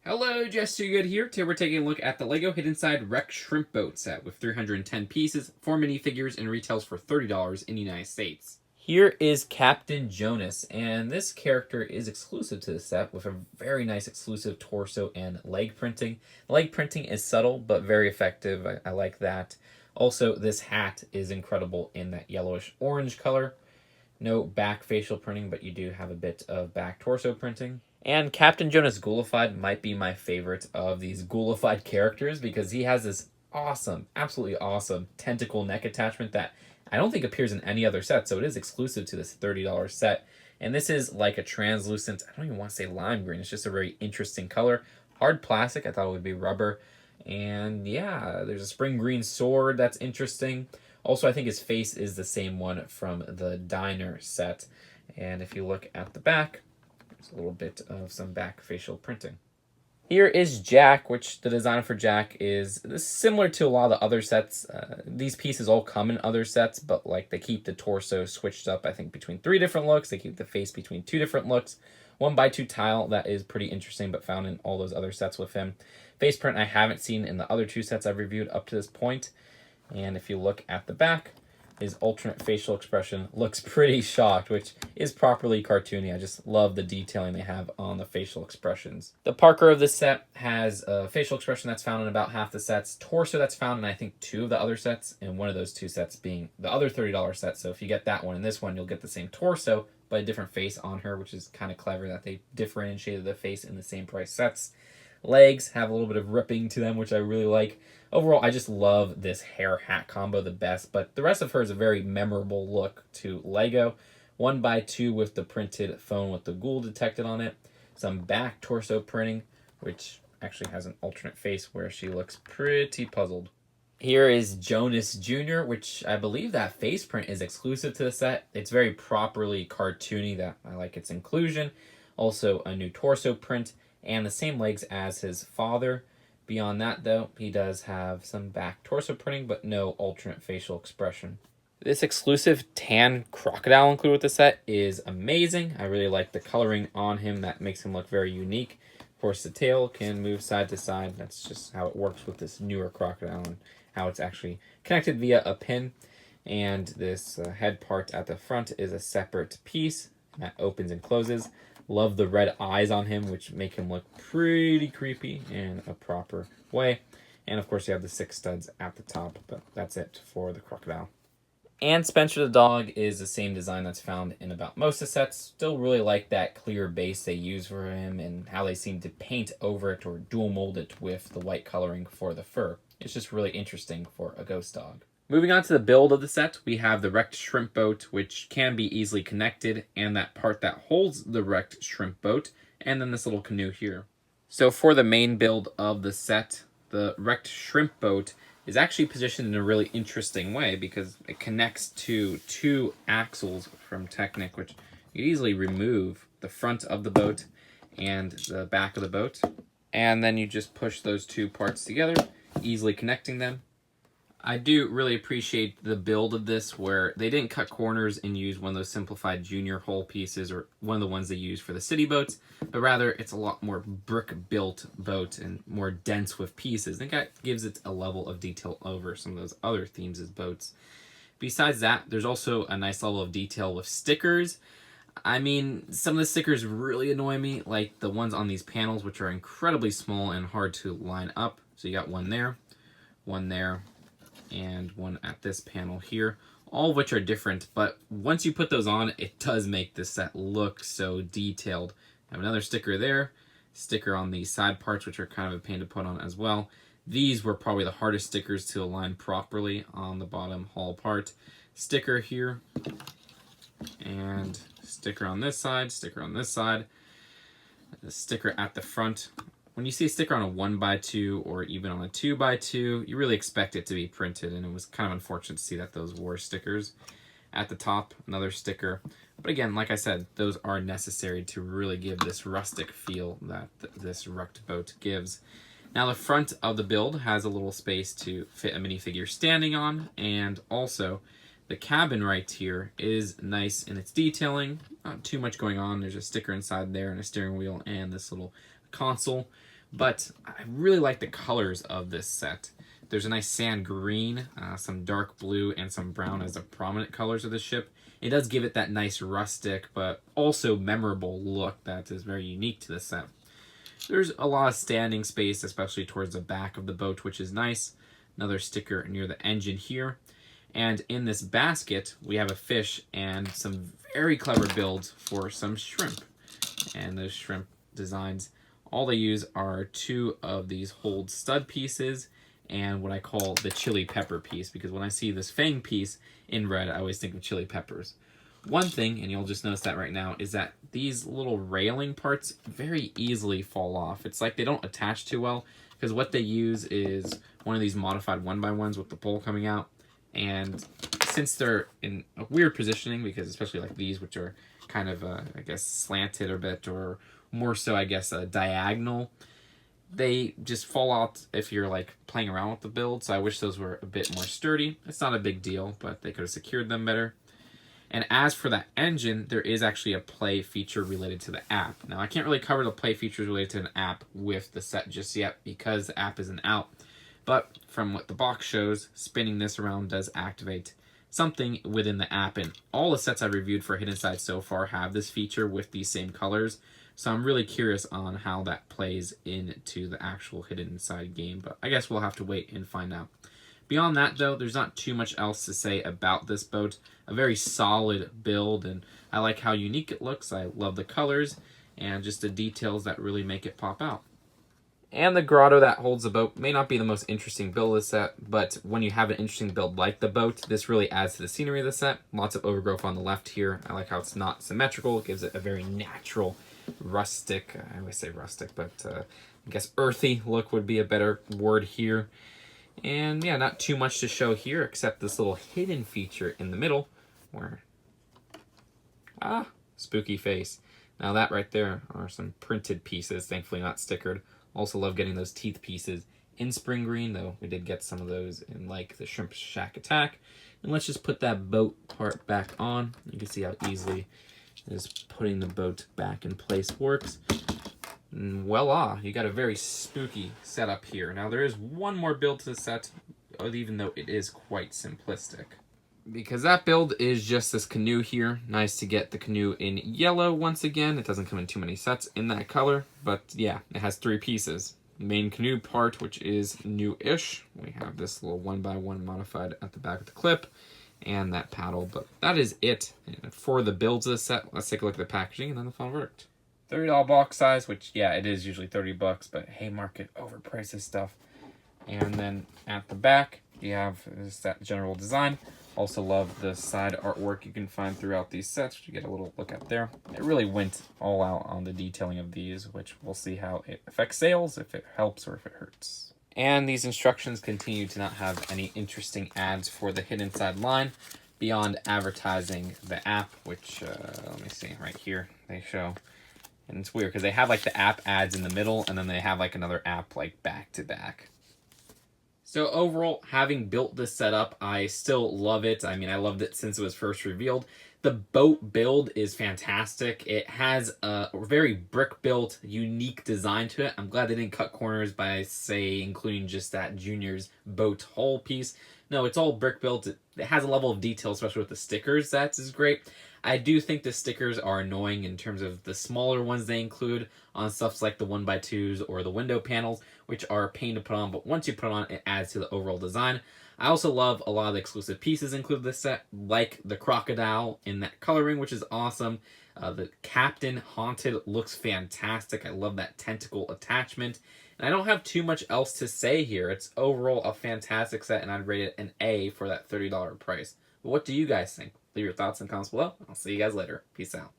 Hello, Just Too Good here. Today we're taking a look at the LEGO Hidden Side Rekt Shrimp Boat set with 310 pieces, 4 minifigures, and retails for $30 in the United States. Here is Captain Jonas, and this character is exclusive to the set with a very nice exclusive torso and leg printing. The leg printing is subtle but very effective. I like that. Also, this hat is incredible in that yellowish orange color. No back facial printing, but you do have a bit of back torso printing. And Captain Jonas Ghoulified might be my favorite of these Ghoulified characters because he has this awesome, absolutely awesome tentacle neck attachment that I don't think appears in any other set, so it is exclusive to this $30 set. And this is like a translucent, I don't even want to say lime green, it's just a very interesting color. Hard plastic, I thought it would be rubber. And yeah, there's a spring green sword that's interesting. Also, I think his face is the same one from the Diner set. And if you look at the back, there's a little bit of some back facial printing. Here is Jack, which the design for Jack is similar to a lot of the other sets. These pieces all come in other sets, but like they keep the torso switched up, I think, between 3 different looks. They keep the face between 2 different looks. 1x2 tile, that is pretty interesting, but found in all those other sets with him. Face print I haven't seen in the other 2 sets I've reviewed up to this point. And if you look at the back, his alternate facial expression looks pretty shocked, which is properly cartoony. I just love the detailing they have on the facial expressions. The Parker of this set has a facial expression that's found in about half the sets, torso that's found in I think 2 of the other sets, and one of those 2 sets being the other $30 set. So if you get that one and this one, you'll get the same torso, but a different face on her, which is kind of clever that they differentiated the face in the same price sets. Legs have a little bit of ripping to them, which I really like. Overall, I just love this hair hat combo the best, but the rest of her is a very memorable look to LEGO. 1x2 with the printed phone with the ghoul detected on it. Some back torso printing, which actually has an alternate face where she looks pretty puzzled. Here is Jonas Jr., which I believe that face print is exclusive to the set. It's very properly cartoony, that I like its inclusion. Also, a new torso print and the same legs as his father. Beyond that, though, he does have some back torso printing, but no alternate facial expression. This exclusive tan crocodile included with the set is amazing. I really like the coloring on him. That makes him look very unique. Of course, the tail can move side to side. That's just how it works with this newer crocodile and how it's actually connected via a pin. And this head part at the front is a separate piece that opens and closes. Love the red eyes on him, which make him look pretty creepy in a proper way. And of course, you have the 6 studs at the top, but that's it for the crocodile. And Spencer the dog is the same design that's found in about most of the sets. Still really like that clear base they use for him and how they seem to paint over it or dual mold it with the white coloring for the fur. It's just really interesting for a ghost dog. Moving on to the build of the set, we have the Rekt Shrimp Boat, which can be easily connected, and that part that holds the Rekt Shrimp Boat, and then this little canoe here. So for the main build of the set, the Rekt Shrimp Boat is actually positioned in a really interesting way because it connects to 2 axles from Technic, which you can easily remove the front of the boat and the back of the boat. And then you just push those 2 parts together, easily connecting them. I do really appreciate the build of this where they didn't cut corners and use one of those simplified junior hull pieces or one of the ones they use for the city boats, but rather it's a lot more brick-built boat and more dense with pieces. I think that gives it a level of detail over some of those other themes as boats. Besides that, there's also a nice level of detail with stickers. I mean, some of the stickers really annoy me, like the ones on these panels, which are incredibly small and hard to line up. So you got one there, and one at this panel here, all of which are different, but once you put those on, it does make this set look so detailed. I have another sticker there, sticker on the side parts, which are kind of a pain to put on as well. These were probably the hardest stickers to align properly on the bottom hull part. Sticker here, and sticker on this side, sticker on this side, the sticker at the front. When you see a sticker on a 1x2 or even on a 2x2, you really expect it to be printed, and it was kind of unfortunate to see that those were stickers. At the top, another sticker. But again, like I said, those are necessary to really give this rustic feel that this Rekt boat gives. Now the front of the build has a little space to fit a minifigure standing on, and also the cabin right here is nice in its detailing. Not too much going on. There's a sticker inside there and a steering wheel and this little console. But I really like the colors of this set. There's a nice sand green, some dark blue, and some brown as the prominent colors of the ship. It does give it that nice rustic, but also memorable look that is very unique to the set. There's a lot of standing space, especially towards the back of the boat, which is nice. Another sticker near the engine here. And in this basket, we have a fish and some very clever builds for some shrimp. And those shrimp designs, all they use are 2 of these hold stud pieces and what I call the chili pepper piece, because when I see this fang piece in red, I always think of chili peppers. One thing, and you'll just notice that right now, is that these little railing parts very easily fall off. It's like they don't attach too well, because what they use is one of these modified 1x1s with the pole coming out. And since they're in a weird positioning, because especially like these, which are kind of, I guess, slanted a bit, or more so, I guess, diagonal, they just fall out if you're like playing around with the build. So I wish those were a bit more sturdy. It's not a big deal, but they could have secured them better. And as for that engine, there is actually a play feature related to the app. Now, I can't really cover the play features related to an app with the set just yet because the app isn't out. But from what the box shows, spinning this around does activate something within the app. And all the sets I've reviewed for Hidden Side so far have this feature with these same colors. So I'm really curious on how that plays into the actual Hidden Side game. But I guess we'll have to wait and find out. Beyond that, though, there's not too much else to say about this boat. A very solid build, and I like how unique it looks. I love the colors and just the details that really make it pop out. And the grotto that holds the boat may not be the most interesting build of the set, but when you have an interesting build like the boat, this really adds to the scenery of the set. Lots of overgrowth on the left here. I like how it's not symmetrical. It gives it a very natural, rustic, I always say rustic, but I guess earthy look would be a better word here. And yeah, not too much to show here except this little hidden feature in the middle where, spooky face. Now that right there are some printed pieces, thankfully not stickered. Also love getting those teeth pieces in spring green, though we did get some of those in like the Shrimp Shack Attack. And let's just put that boat part back on. You can see how easily just putting the boat back in place works. And voila, you got a very spooky setup here. Now there is one more build to the set, even though it is quite simplistic. Because that build is just this canoe here. Nice to get the canoe in yellow once again. It doesn't come in too many sets in that color, but yeah, it has 3 pieces. The main canoe part, which is new-ish. We have this little 1x1 modified at the back of the clip, and that paddle, but that is it. And for the builds of the set, let's take a look at the packaging and then the final verdict. $30 box size, which, yeah, it is usually $30, but Haymarket overprices stuff. And then at the back, you have that general design. Also love the side artwork you can find throughout these sets, which you get a little look at there. It really went all out on the detailing of these, which we'll see how it affects sales, if it helps or if it hurts. And these instructions continue to not have any interesting ads for the Hidden Side line beyond advertising the app, which, let me see, right here, they show. And it's weird because they have like the app ads in the middle and then they have like another app like back to back. So overall, having built this setup, I still love it. I mean, I loved it since it was first revealed. The boat build is fantastic. It has a very brick-built, unique design to it. I'm glad they didn't cut corners by, say, including just that Junior's boat hull piece. No, it's all brick-built. It has a level of detail, especially with the stickers. That is great. I do think the stickers are annoying in terms of the smaller ones they include on stuff like the 1x2s or the window panels, which are a pain to put on, but once you put it on, it adds to the overall design. I also love a lot of the exclusive pieces included in this set, like the crocodile in that coloring, which is awesome. The Captain Haunted looks fantastic. I love that tentacle attachment. And I don't have too much else to say here. It's overall a fantastic set, and I'd rate it an A for that $30 price. But what do you guys think? Leave your thoughts in the comments below. I'll see you guys later. Peace out.